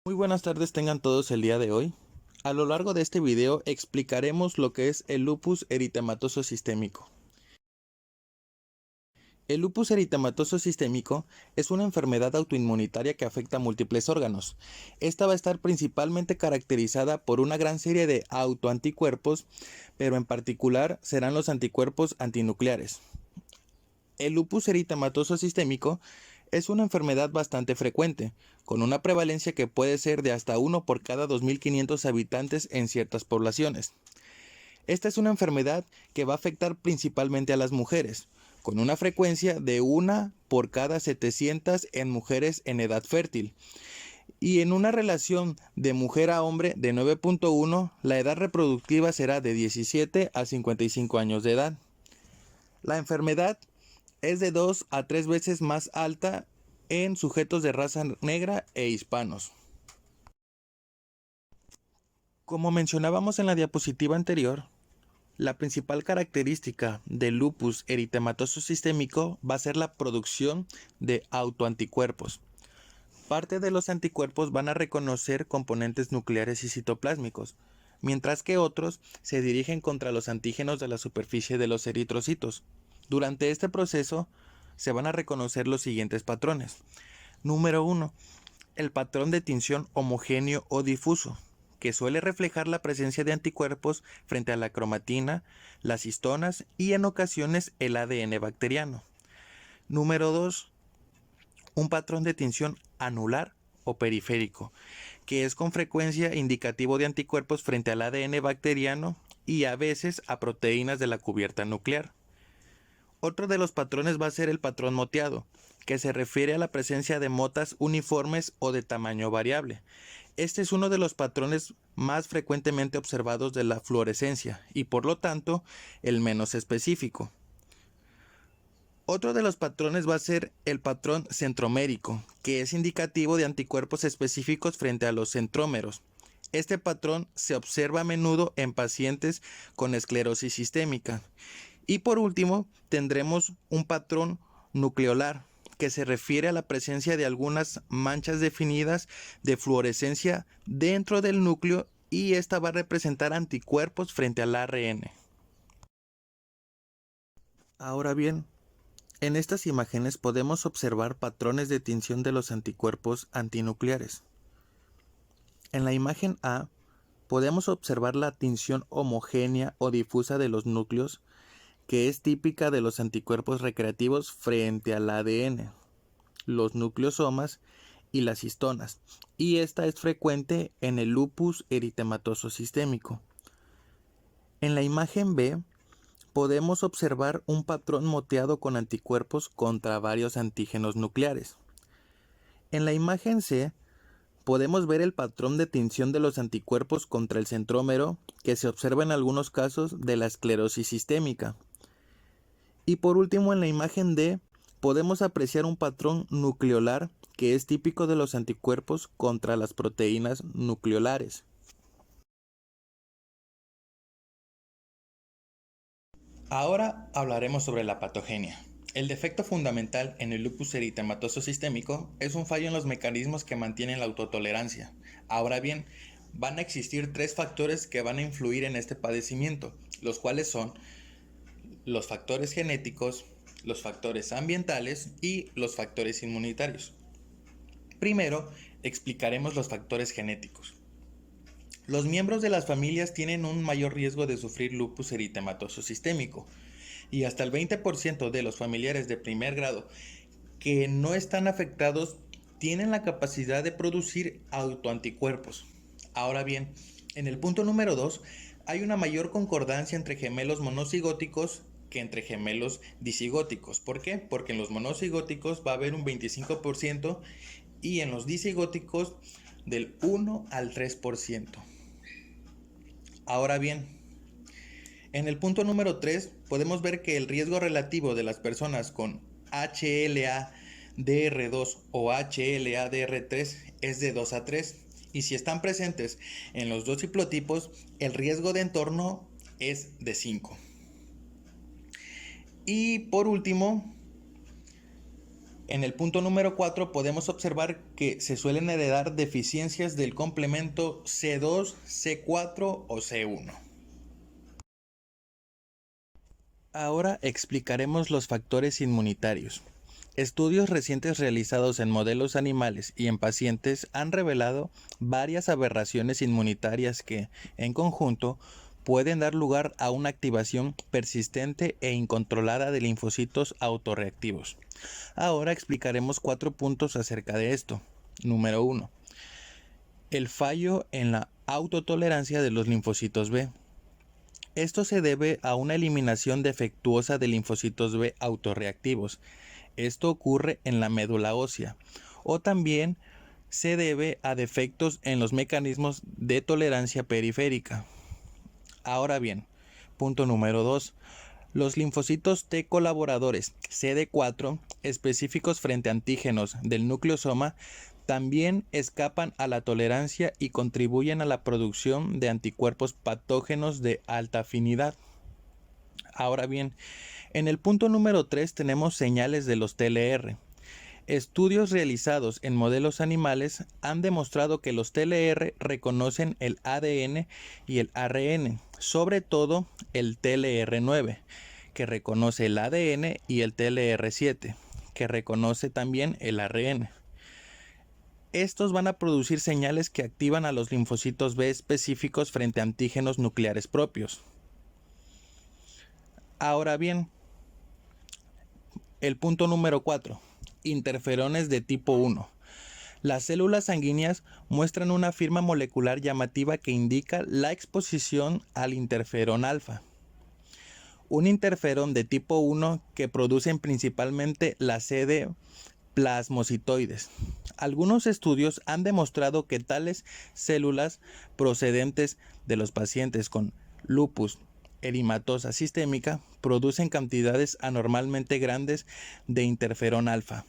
Muy buenas tardes tengan todos el día de hoy. A lo largo de este video explicaremos lo que es el lupus eritematoso sistémico. El lupus eritematoso sistémico es una enfermedad autoinmunitaria que afecta a múltiples órganos. Esta va a estar principalmente caracterizada por una gran serie de autoanticuerpos, pero en particular serán los anticuerpos antinucleares. El lupus eritematoso sistémico es una enfermedad bastante frecuente, con una prevalencia que puede ser de hasta 1 por cada 2.500 habitantes en ciertas poblaciones. Esta es una enfermedad que va a afectar principalmente a las mujeres, con una frecuencia de 1 por cada 700 en mujeres en edad fértil. Y en una relación de mujer a hombre de 9.1, la edad reproductiva será de 17 a 55 años de edad. La enfermedad es de 2 a 3 veces más alta en sujetos de raza negra e hispanos. Como mencionábamos en la diapositiva anterior, la principal característica del lupus eritematoso sistémico va a ser la producción de autoanticuerpos. Parte de los anticuerpos van a reconocer componentes nucleares y citoplásmicos, mientras que otros se dirigen contra los antígenos de la superficie de los eritrocitos. Durante este proceso se van a reconocer los siguientes patrones. Número 1. El patrón de tinción homogéneo o difuso, que suele reflejar la presencia de anticuerpos frente a la cromatina, las histonas y en ocasiones el ADN bacteriano. Número 2. Un patrón de tinción anular o periférico, que es con frecuencia indicativo de anticuerpos frente al ADN bacteriano y a veces a proteínas de la cubierta nuclear. Otro de los patrones va a ser el patrón moteado, que se refiere a la presencia de motas uniformes o de tamaño variable. Este es uno de los patrones más frecuentemente observados de la fluorescencia y por lo tanto el menos específico. Otro de los patrones va a ser el patrón centromérico, que es indicativo de anticuerpos específicos frente a los centrómeros. Este patrón se observa a menudo en pacientes con esclerosis sistémica. Y por último, tendremos un patrón nucleolar, que se refiere a la presencia de algunas manchas definidas de fluorescencia dentro del núcleo y esta va a representar anticuerpos frente al ARN. Ahora bien, en estas imágenes podemos observar patrones de tinción de los anticuerpos antinucleares. En la imagen A podemos observar la tinción homogénea o difusa de los núcleos, que es típica de los anticuerpos recreativos frente al ADN, los nucleosomas y las histonas, y esta es frecuente en el lupus eritematoso sistémico. En la imagen B podemos observar un patrón moteado con anticuerpos contra varios antígenos nucleares. En la imagen C podemos ver el patrón de tinción de los anticuerpos contra el centrómero que se observa en algunos casos de la esclerosis sistémica. Y por último, en la imagen D podemos apreciar un patrón nucleolar que es típico de los anticuerpos contra las proteínas nucleolares. Ahora hablaremos sobre la patogenia. El defecto fundamental en el lupus eritematoso sistémico es un fallo en los mecanismos que mantienen la autotolerancia. Ahora bien, van a existir 3 factores que van a influir en este padecimiento, los cuales son los factores genéticos, los factores ambientales y los factores inmunitarios. Primero, explicaremos los factores genéticos. Los miembros de las familias tienen un mayor riesgo de sufrir lupus eritematoso sistémico y hasta el 20% de los familiares de primer grado que no están afectados tienen la capacidad de producir autoanticuerpos. Ahora bien, en el punto número 2 hay una mayor concordancia entre gemelos monocigóticos que entre gemelos disigóticos. ¿Por qué? Porque en los monocigóticos va a haber un 25% y en los disigóticos del 1 al 3%. Ahora bien, en el punto número 3 podemos ver que el riesgo relativo de las personas con HLA-DR2 o HLA-DR3 es de 2 a 3 y si están presentes en los dos haplotipos, el riesgo de entorno es de 5. Y por último, En el punto número 4 podemos observar que se suelen heredar deficiencias del complemento C2, C4 o C1. Ahora explicaremos los factores inmunitarios. Estudios recientes realizados en modelos animales y en pacientes han revelado varias aberraciones inmunitarias que, en conjunto, pueden dar lugar a una activación persistente e incontrolada de linfocitos autorreactivos. Ahora explicaremos 4 puntos acerca de esto. Número 1. El fallo en la autotolerancia de los linfocitos B. Esto se debe a una eliminación defectuosa de linfocitos B autorreactivos. Esto ocurre en la médula ósea, o también se debe a defectos en los mecanismos de tolerancia periférica. Ahora bien, punto número 2. Los linfocitos T colaboradores CD4 específicos frente a antígenos del nucleosoma también escapan a la tolerancia y contribuyen a la producción de anticuerpos patógenos de alta afinidad. Ahora bien, en el punto número 3 tenemos señales de los TLR. Estudios realizados en modelos animales han demostrado que los TLR reconocen el ADN y el ARN, sobre todo el TLR9, que reconoce el ADN, y el TLR7, que reconoce también el ARN. Estos van a producir señales que activan a los linfocitos B específicos frente a antígenos nucleares propios. Ahora bien, el punto número 4. Interferones de tipo 1. Las células sanguíneas muestran una firma molecular llamativa que indica la exposición al interferón alfa. Un interferón de tipo 1 que producen principalmente la CD plasmocitoides. Algunos estudios han demostrado que tales células procedentes de los pacientes con lupus eritematosa sistémica producen cantidades anormalmente grandes de interferón alfa.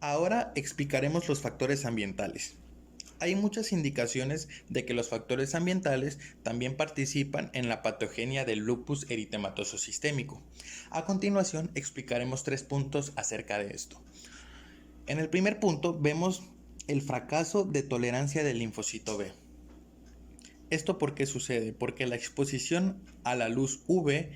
Ahora explicaremos los factores ambientales. Hay muchas indicaciones de que los factores ambientales también participan en la patogenia del lupus eritematoso sistémico. A continuación explicaremos 3 puntos acerca de esto. En el primer punto vemos el fracaso de tolerancia del linfocito B. ¿Esto por qué sucede? Porque la exposición a la luz UV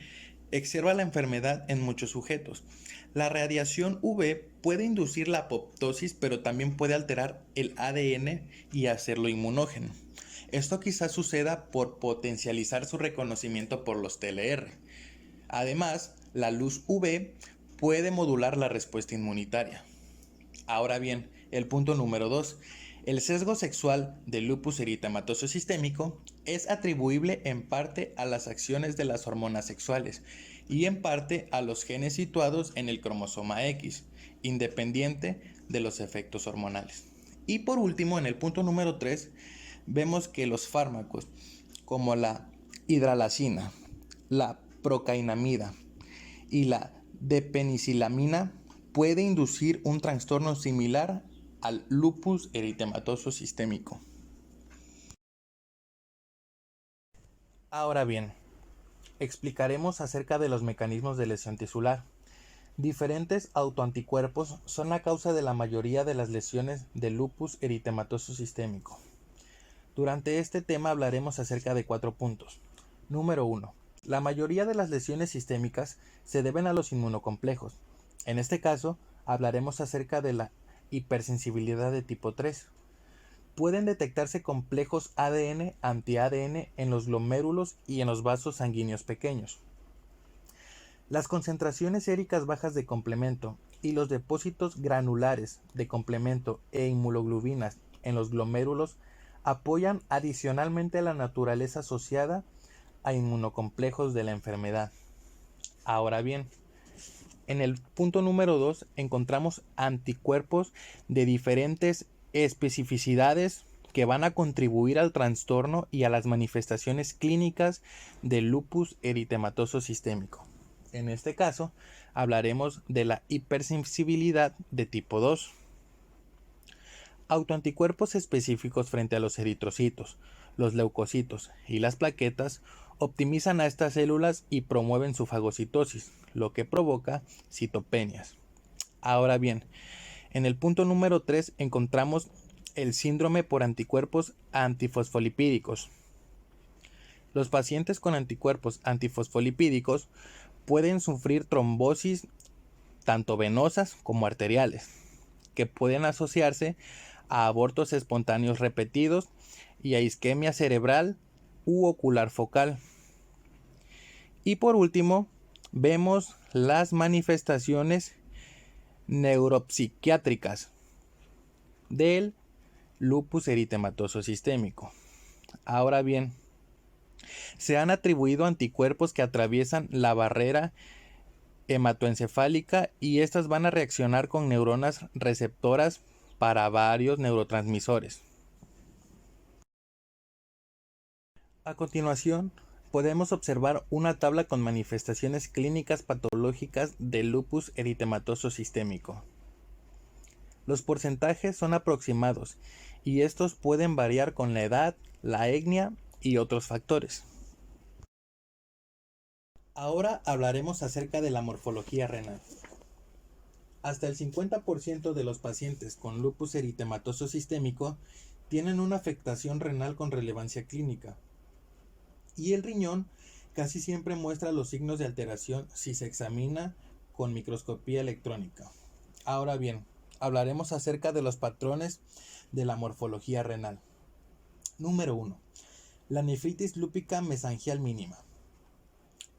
exacerba la enfermedad en muchos sujetos. La radiación UV puede inducir la apoptosis, pero también puede alterar el ADN y hacerlo inmunógeno. Esto quizás suceda por potencializar su reconocimiento por los TLR. Además, la luz UV puede modular la respuesta inmunitaria. Ahora bien, el punto número 2. El sesgo sexual del lupus eritematoso sistémico es atribuible en parte a las acciones de las hormonas sexuales y en parte a los genes situados en el cromosoma X, independiente de los efectos hormonales. Y por último, en el punto número 3, vemos que los fármacos como la hidralazina, la procainamida y la depenicilamina puede inducir un trastorno similar al lupus eritematoso sistémico. Ahora bien, explicaremos acerca de los mecanismos de lesión tisular. Diferentes autoanticuerpos son la causa de la mayoría de las lesiones del lupus eritematoso sistémico. Durante este tema hablaremos acerca de 4 puntos. Número 1. La mayoría de las lesiones sistémicas se deben a los inmunocomplejos. En este caso, hablaremos acerca de la hipersensibilidad de tipo 3. Pueden detectarse complejos ADN anti-ADN en los glomérulos y en los vasos sanguíneos pequeños. Las concentraciones séricas bajas de complemento y los depósitos granulares de complemento e inmunoglobulinas en los glomérulos apoyan adicionalmente la naturaleza asociada a inmunocomplejos de la enfermedad. Ahora bien, en el punto número 2 encontramos anticuerpos de diferentes especificidades que van a contribuir al trastorno y a las manifestaciones clínicas del lupus eritematoso sistémico. En este caso, hablaremos de la hipersensibilidad de tipo 2. Autoanticuerpos específicos frente a los eritrocitos, los leucocitos y las plaquetas optimizan a estas células y promueven su fagocitosis, lo que provoca citopenias. Ahora bien, en el punto número 3 encontramos el síndrome por anticuerpos antifosfolipídicos. Los pacientes con anticuerpos antifosfolipídicos pueden sufrir trombosis tanto venosas como arteriales, que pueden asociarse a abortos espontáneos repetidos y a isquemia cerebral u ocular focal. Y por último, vemos las manifestaciones neuropsiquiátricas del lupus eritematoso sistémico. Ahora bien, se han atribuido anticuerpos que atraviesan la barrera hematoencefálica y estas van a reaccionar con neuronas receptoras para varios neurotransmisores. A continuación, podemos observar una tabla con manifestaciones clínicas patológicas del lupus eritematoso sistémico. Los porcentajes son aproximados y estos pueden variar con la edad, la etnia y otros factores. Ahora hablaremos acerca de la morfología renal. Hasta el 50% de los pacientes con lupus eritematoso sistémico tienen una afectación renal con relevancia clínica. Y el riñón casi siempre muestra los signos de alteración si se examina con microscopía electrónica. Ahora bien, hablaremos acerca de los patrones de la morfología renal. Número 1. La nefritis lúpica mesangial mínima.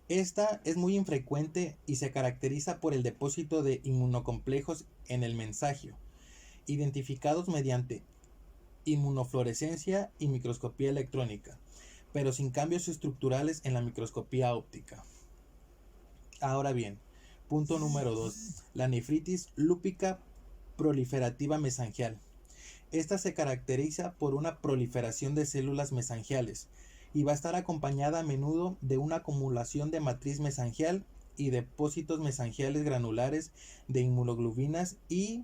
Esta es muy infrecuente y se caracteriza por el depósito de inmunocomplejos en el mensagio, identificados mediante inmunofluorescencia y microscopía electrónica, pero sin cambios estructurales en la microscopía óptica. Ahora bien, punto número 2. La nefritis lúpica proliferativa mesangial. Esta se caracteriza por una proliferación de células mesangiales y va a estar acompañada a menudo de una acumulación de matriz mesangial y depósitos mesangiales granulares de inmunoglobulinas y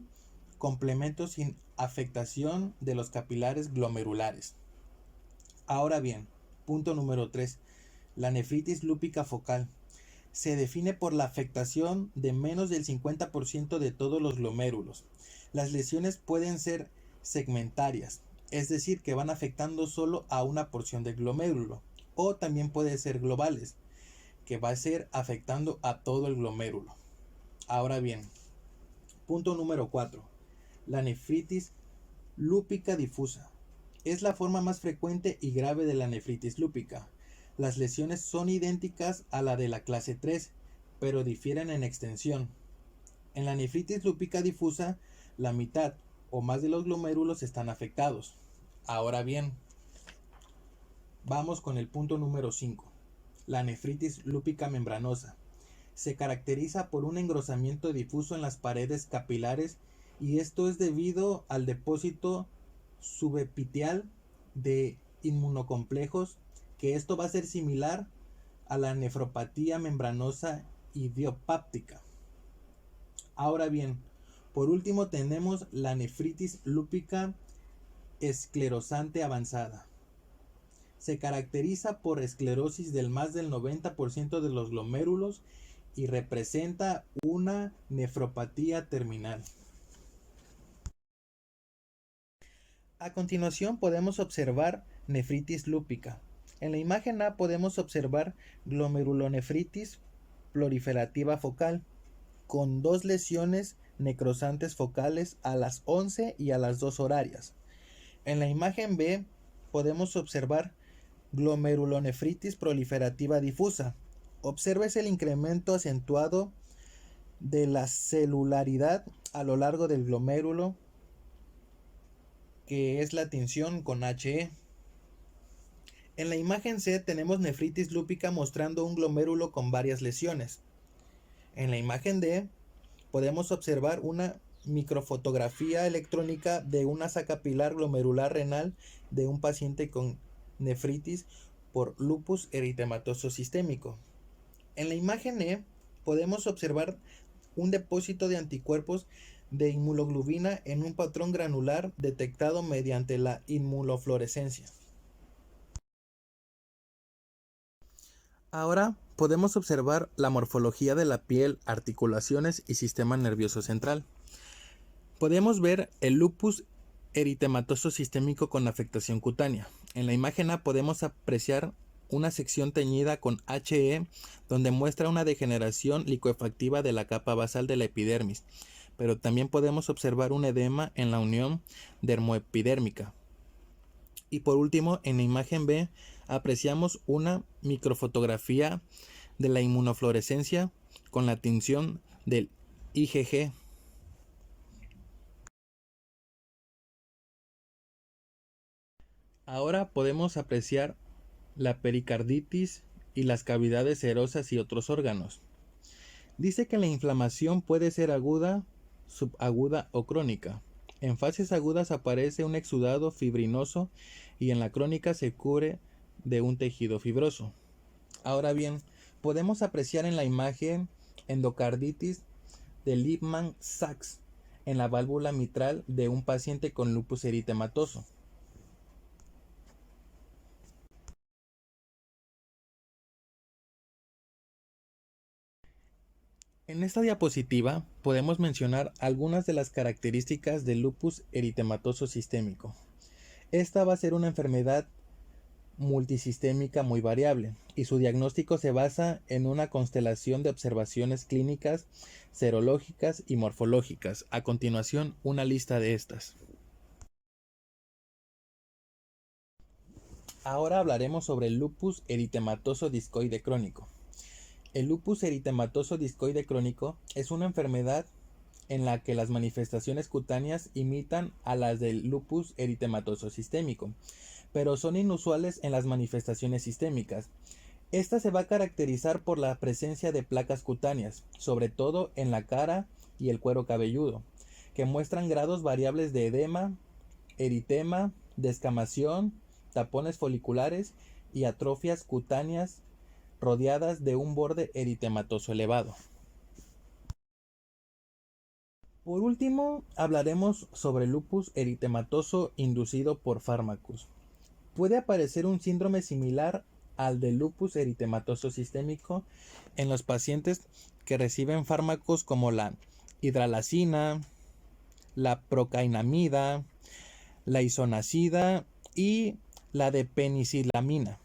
complementos sin afectación de los capilares glomerulares. Ahora bien, punto número 3. La nefritis lúpica focal. Se define por la afectación de menos del 50% de todos los glomérulos. Las lesiones pueden ser segmentarias, es decir, que van afectando solo a una porción del glomérulo, o también puede ser globales, que va a ser afectando a todo el glomérulo. Ahora bien, punto número 4. La nefritis lúpica difusa. Es la forma más frecuente y grave de la nefritis lúpica. Las lesiones son idénticas a la de la clase 3, pero difieren en extensión. En la nefritis lúpica difusa, la mitad o más de los glomérulos están afectados. Ahora bien, vamos con el punto número 5. La nefritis lúpica membranosa. Se caracteriza por un engrosamiento difuso en las paredes capilares y esto es debido al depósito subepitelial de inmunocomplejos, que esto va a ser similar a la nefropatía membranosa idiopática. Ahora bien, por último tenemos la nefritis lúpica esclerosante avanzada. Se caracteriza por esclerosis del más del 90% de los glomérulos y representa una nefropatía terminal. A continuación podemos observar nefritis lúpica. En la imagen A podemos observar glomerulonefritis proliferativa focal, con dos lesiones necrosantes focales a las 11 y a las 2 horarias. En la imagen B podemos observar glomerulonefritis proliferativa difusa. Obsérvese el incremento acentuado de la celularidad a lo largo del glomérulo, que es la tinción con HE. En la imagen C tenemos nefritis lúpica mostrando un glomérulo con varias lesiones. En la imagen D podemos observar una microfotografía electrónica de una asa capilar glomerular renal de un paciente con nefritis por lupus eritematoso sistémico. En la imagen E podemos observar un depósito de anticuerpos de inmunoglobulina en un patrón granular detectado mediante la inmunofluorescencia. Ahora podemos observar la morfología de la piel, articulaciones y sistema nervioso central. Podemos ver el lupus eritematoso sistémico con afectación cutánea. En la imagen A podemos apreciar una sección teñida con HE donde muestra una degeneración licuefactiva de la capa basal de la epidermis, pero también podemos observar un edema en la unión dermoepidérmica. Y por último, en la imagen B apreciamos una microfotografía de la inmunofluorescencia con la tinción del IgG. Ahora podemos apreciar la pericarditis y las cavidades serosas y otros órganos. Dice que la inflamación puede ser aguda, subaguda o crónica. En fases agudas aparece un exudado fibrinoso y en la crónica se cubre de un tejido fibroso. Ahora bien, podemos apreciar en la imagen endocarditis de Liebman-Sachs en la válvula mitral de un paciente con lupus eritematoso. En esta diapositiva podemos mencionar algunas de las características del lupus eritematoso sistémico. Esta va a ser una enfermedad multisistémica muy variable y su diagnóstico se basa en una constelación de observaciones clínicas, serológicas y morfológicas. A continuación, una lista de estas. Ahora hablaremos sobre el lupus eritematoso discoide crónico. El lupus eritematoso discoide crónico es una enfermedad en la que las manifestaciones cutáneas imitan a las del lupus eritematoso sistémico, pero son inusuales en las manifestaciones sistémicas. Esta se va a caracterizar por la presencia de placas cutáneas, sobre todo en la cara y el cuero cabelludo, que muestran grados variables de edema, eritema, descamación, tapones foliculares y atrofias cutáneas rodeadas de un borde eritematoso elevado. Por último, hablaremos sobre el lupus eritematoso inducido por fármacos. Puede aparecer un síndrome similar al del lupus eritematoso sistémico en los pacientes que reciben fármacos como la hidralazina, la procainamida, la isoniazida y la de penicilamina.